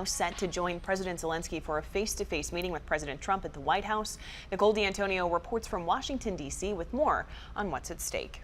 Set to join President Zelenskyy for a face-to-face meeting with President Trump at the White House. Nicole D'Antonio reports from Washington, D.C. with more on what's at stake.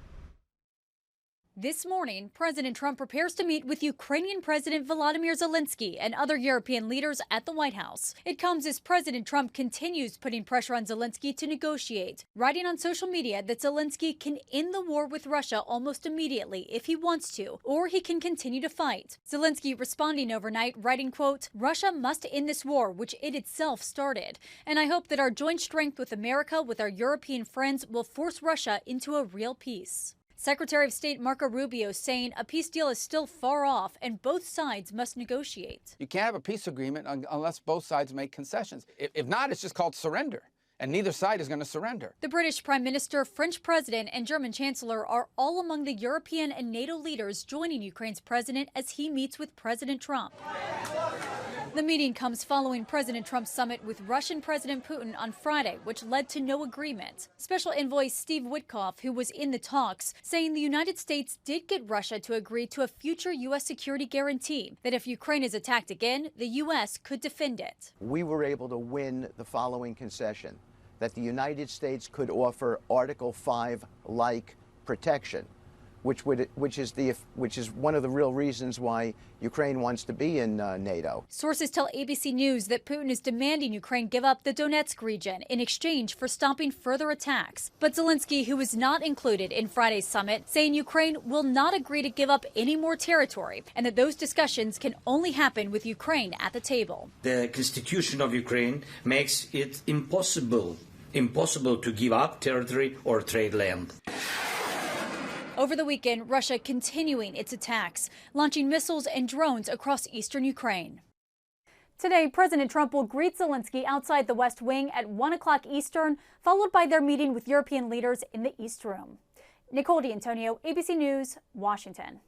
This morning, President Trump prepares to meet with Ukrainian President Volodymyr Zelenskyy and other European leaders at the White House. It comes as President Trump continues putting pressure on Zelenskyy to negotiate, writing on social media that Zelenskyy can end the war with Russia almost immediately if he wants to, or he can continue to fight. Zelenskyy responding overnight, writing, quote, "Russia must end this war, which it itself started. And I hope that our joint strength with America, with our European friends, will force Russia into a real peace." Secretary of State Marco Rubio saying a peace deal is still far off and both sides must negotiate. You can't have a peace agreement unless both sides make concessions. If not, it's just called surrender. And neither side is going to surrender. The British Prime Minister, French President, and German Chancellor are all among the European and NATO leaders joining Ukraine's president as he meets with President Trump. The meeting comes following President Trump's summit with Russian President Putin on Friday, which led to no agreement. Special Envoy Steve Witkoff, who was in the talks, saying the United States did get Russia to agree to a future U.S. security guarantee that if Ukraine is attacked again, the U.S. could defend it. We were able to win the following concession, that the United States could offer Article 5-like protection, which is one of the real reasons why Ukraine wants to be in NATO. Sources tell ABC News that Putin is demanding Ukraine give up the Donetsk region in exchange for stopping further attacks. But Zelenskyy, who was not included in Friday's summit, saying Ukraine will not agree to give up any more territory and that those discussions can only happen with Ukraine at the table. The constitution of Ukraine makes it impossible to give up territory or trade land. Over the weekend, Russia continuing its attacks, launching missiles and drones across eastern Ukraine. Today, President Trump will greet Zelenskyy outside the West Wing at 1 o'clock Eastern, followed by their meeting with European leaders in the East Room. Nicole D'Antonio, ABC News, Washington.